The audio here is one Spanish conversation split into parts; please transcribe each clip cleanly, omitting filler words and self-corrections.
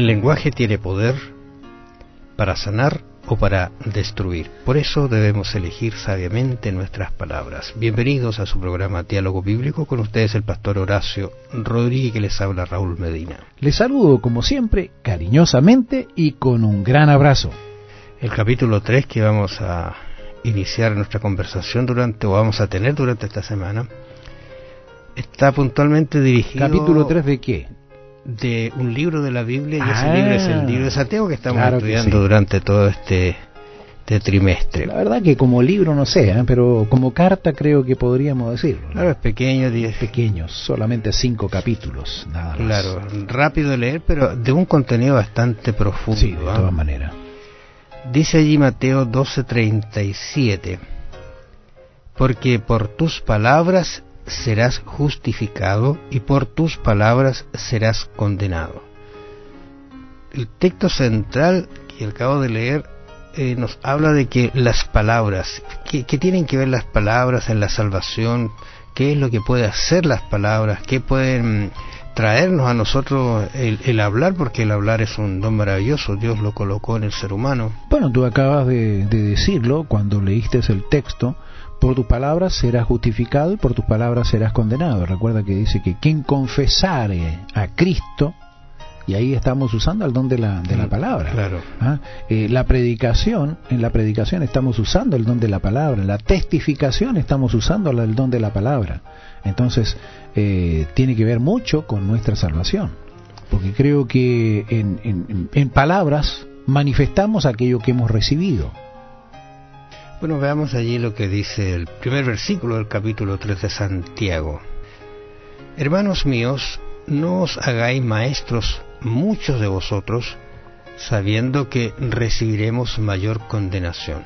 El lenguaje tiene poder para sanar o para destruir. Por eso debemos elegir sabiamente nuestras palabras. Bienvenidos a su programa Diálogo Bíblico. Con ustedes el pastor Horacio Rodríguez, que les habla Raúl Medina. Les saludo como siempre, cariñosamente y con un gran abrazo. El capítulo 3 que vamos a iniciar nuestra conversación vamos a tener durante esta semana, está puntualmente dirigido... ¿Capítulo 3 de qué? De un libro de la Biblia, y ese libro es el libro de Santiago que estamos estudiando sí, durante todo este trimestre. La verdad que como libro no sé, pero como carta creo que podríamos decirlo, ¿no? Claro, es pequeño. Pequeños, solamente 5 capítulos, nada más. Claro, rápido de leer, pero de un contenido bastante profundo. Sí, de todas maneras. Dice allí Mateo 12:37, porque por tus palabras serás justificado y por tus palabras serás condenado. El texto central que acabo de leer nos habla de que las palabras, ¿qué tienen que ver las palabras en la salvación? ¿Qué es lo que puede hacer las palabras? ¿Qué pueden traernos a nosotros el hablar? Porque el hablar es un don maravilloso, Dios lo colocó en el ser humano. Bueno, tú acabas de decirlo cuando leíste el texto. Por tus palabras serás justificado y por tus palabras serás condenado. Recuerda que dice que quien confesare a Cristo, y ahí estamos usando el don de la palabra. Claro. En la predicación estamos usando el don de la palabra. En la testificación estamos usando el don de la palabra. Entonces, tiene que ver mucho con nuestra salvación. Porque creo que en palabras manifestamos aquello que hemos recibido. Bueno, veamos allí lo que dice el primer versículo del capítulo 3 de Santiago. Hermanos míos, no os hagáis maestros muchos de vosotros, sabiendo que recibiremos mayor condenación.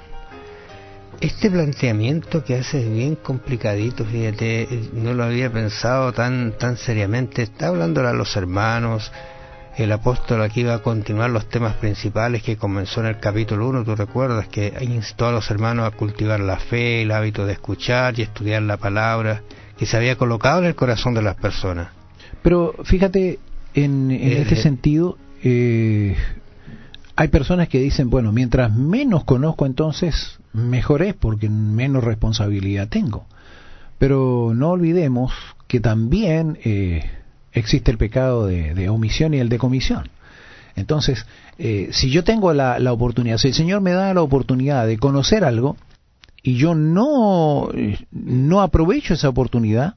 Este planteamiento que hace es bien complicadito, fíjate, no lo había pensado tan seriamente. Está hablando a los hermanos. El apóstol aquí va a continuar los temas principales que comenzó en el capítulo 1, tú recuerdas que instó a los hermanos a cultivar la fe, el hábito de escuchar y estudiar la palabra que se había colocado en el corazón de las personas. Pero fíjate, en este sentido, hay personas que dicen, bueno, mientras menos conozco entonces, mejor es porque menos responsabilidad tengo. Pero no olvidemos que también... existe el pecado de omisión y el de comisión. Entonces, si yo tengo la oportunidad, si el Señor me da la oportunidad de conocer algo y yo no aprovecho esa oportunidad,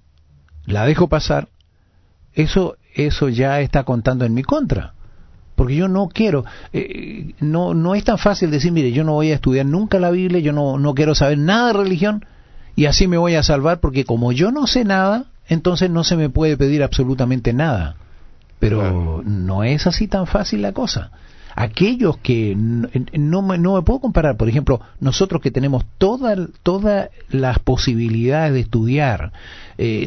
la dejo pasar, eso ya está contando en mi contra. Porque yo no quiero, no es tan fácil decir, mire, yo no voy a estudiar nunca la Biblia, yo no quiero saber nada de religión y así me voy a salvar, porque como yo no sé nada, entonces no se me puede pedir absolutamente nada. Pero claro, no es así tan fácil la cosa. Aquellos que no me puedo comparar, por ejemplo, nosotros que tenemos todas las posibilidades de estudiar,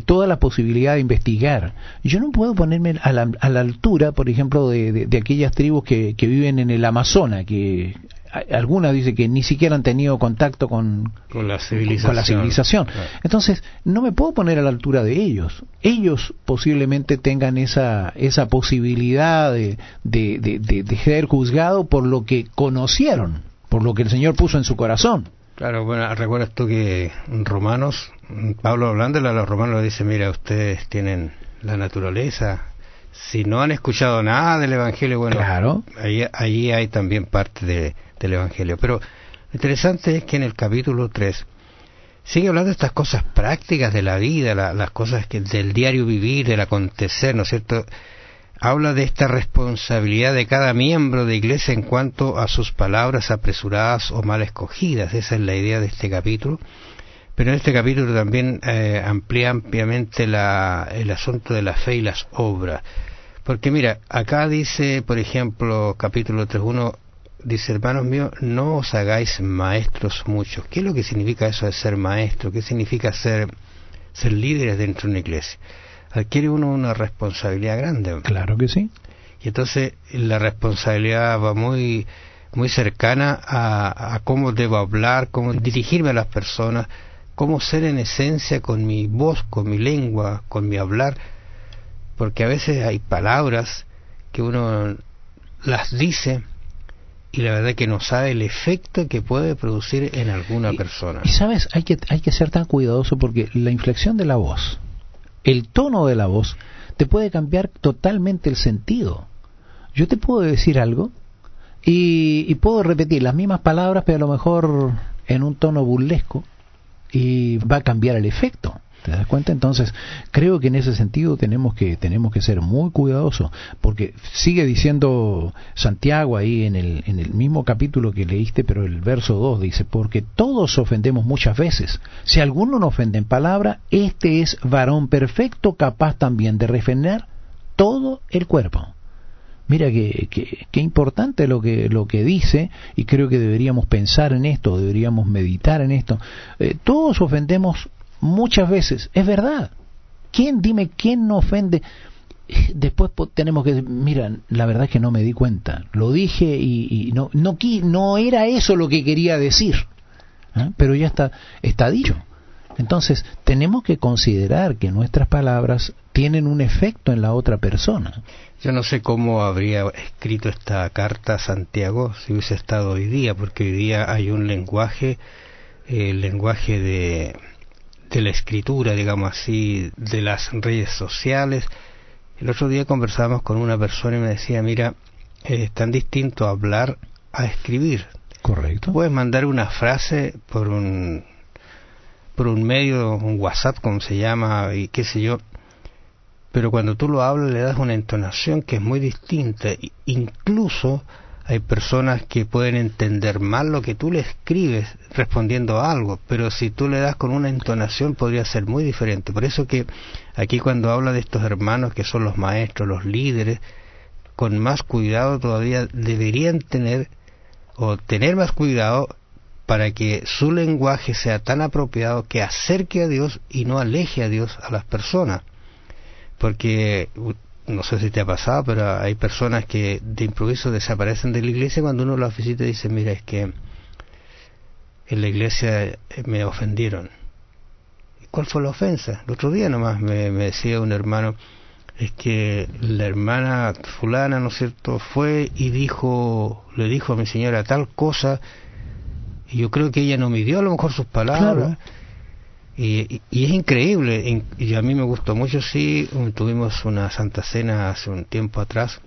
todas las posibilidades de investigar, yo no puedo ponerme a la altura, por ejemplo, de aquellas tribus que viven en el Amazonas, que algunas dicen que ni siquiera han tenido contacto con la civilización. Claro. Entonces, no me puedo poner a la altura de ellos. Ellos posiblemente tengan esa posibilidad de ser juzgado por lo que conocieron, por lo que el Señor puso en su corazón. Claro, bueno, recuerdas tú que en Romanos, Pablo hablándole a los romanos le dice, mira, ustedes tienen la naturaleza. Si no han escuchado nada del Evangelio, bueno, claro, ahí hay también parte del Evangelio. Pero lo interesante es que en el capítulo 3 sigue hablando de estas cosas prácticas de la vida, las cosas del diario vivir, del acontecer, ¿no es cierto? Habla de esta responsabilidad de cada miembro de iglesia en cuanto a sus palabras apresuradas o mal escogidas. Esa es la idea de este capítulo. Pero en este capítulo también amplía ampliamente el asunto de la fe y las obras. Porque mira, acá dice, por ejemplo, capítulo 3.1, dice, hermanos míos, no os hagáis maestros muchos. ¿Qué es lo que significa eso de ser maestro? ¿Qué significa ser líderes dentro de una iglesia? Adquiere uno una responsabilidad grande. Claro que sí. Y entonces la responsabilidad va muy cercana a cómo debo hablar, cómo dirigirme a las personas, cómo ser en esencia con mi voz, con mi lengua, con mi hablar, porque a veces hay palabras que uno las dice y la verdad que no sabe el efecto que puede producir en alguna persona. Y sabes, hay que ser tan cuidadoso porque la inflexión de la voz, el tono de la voz, te puede cambiar totalmente el sentido. Yo te puedo decir algo y puedo repetir las mismas palabras, pero a lo mejor en un tono burlesco, y va a cambiar el efecto. ¿Te das cuenta? Entonces, creo que en ese sentido tenemos que ser muy cuidadosos, porque sigue diciendo Santiago ahí en el mismo capítulo que leíste, pero el verso 2 dice, porque todos ofendemos muchas veces. Si alguno no ofende en palabra, este es varón perfecto, capaz también de refrenar todo el cuerpo. Mira qué importante lo que dice, y creo que deberíamos pensar en esto, deberíamos meditar en esto. Todos ofendemos muchas veces, es verdad. Dime quién no ofende? Después tenemos que decir, mira, la verdad es que no me di cuenta, lo dije y no era eso lo que quería decir, pero ya está dicho. Entonces tenemos que considerar que nuestras palabras tienen un efecto en la otra persona. Yo no sé cómo habría escrito esta carta a Santiago si hubiese estado hoy día, porque hoy día hay un lenguaje, el lenguaje de la escritura, digamos así, de las redes sociales. El otro día conversábamos con una persona y me decía, mira, es tan distinto hablar a escribir. Correcto. Puedes mandar una frase por un medio, un WhatsApp, como se llama, y qué sé yo, pero cuando tú lo hablas le das una entonación que es muy distinta. Incluso hay personas que pueden entender mal lo que tú le escribes respondiendo a algo, pero si tú le das con una entonación podría ser muy diferente. Por eso que aquí cuando habla de estos hermanos que son los maestros, los líderes, con más cuidado todavía deberían tener más cuidado para que su lenguaje sea tan apropiado que acerque a Dios y no aleje a Dios a las personas. Porque no sé si te ha pasado, pero hay personas que de improviso desaparecen de la iglesia cuando uno las visita y dice, mira, es que en la iglesia me ofendieron. ¿Cuál fue la ofensa? El otro día nomás me decía un hermano, es que la hermana fulana, ¿no es cierto?, fue y le dijo a mi señora tal cosa, y yo creo que ella no midió a lo mejor sus palabras. Claro. Y es increíble, y a mí me gustó mucho, sí, tuvimos una Santa Cena hace un tiempo atrás,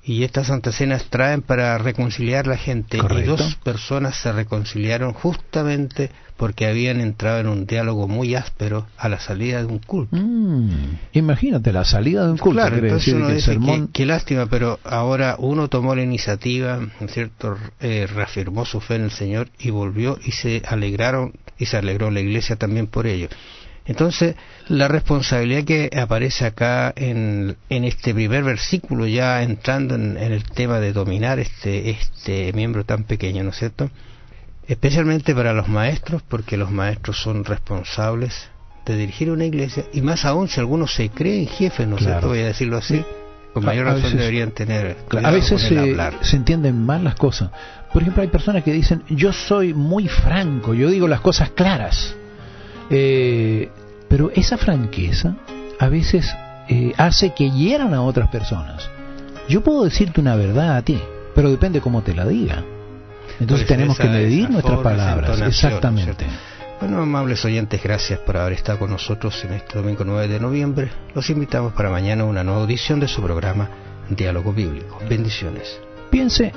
y estas Santas Cenas traen para reconciliar la gente. Correcto. Y 2 personas se reconciliaron justamente porque habían entrado en un diálogo muy áspero a la salida de un culto. Imagínate, la salida de un culto. Claro, entonces uno dice, qué lástima, pero ahora uno tomó la iniciativa, ¿no es cierto?, reafirmó su fe en el Señor y volvió y se alegró la iglesia también por ello. Entonces, la responsabilidad que aparece acá en este primer versículo, ya entrando en el tema de dominar este miembro tan pequeño, ¿no es cierto?, especialmente para los maestros, porque los maestros son responsables de dirigir una iglesia, y más aún si algunos se creen jefes, ¿no es cierto?, voy a decirlo así, con mayor razón deberían tener cuidado. A veces se entienden mal las cosas. Por ejemplo, hay personas que dicen, yo soy muy franco, yo digo las cosas claras. Pero esa franqueza a veces hace que hieran a otras personas. Yo puedo decirte una verdad a ti, pero depende cómo te la diga. Entonces pues tenemos que medir nuestras palabras. Exactamente. Bueno, amables oyentes, gracias por haber estado con nosotros en este domingo 9 de noviembre. Los invitamos para mañana a una nueva audición de su programa Diálogo Bíblico. Bendiciones. Piense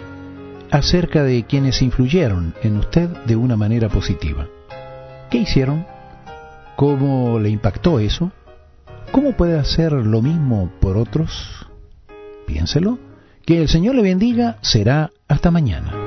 acerca de quienes influyeron en usted de una manera positiva. ¿Qué hicieron? ¿Cómo le impactó eso? ¿Cómo puede hacer lo mismo por otros? Piénselo. Que el Señor le bendiga. Será hasta mañana.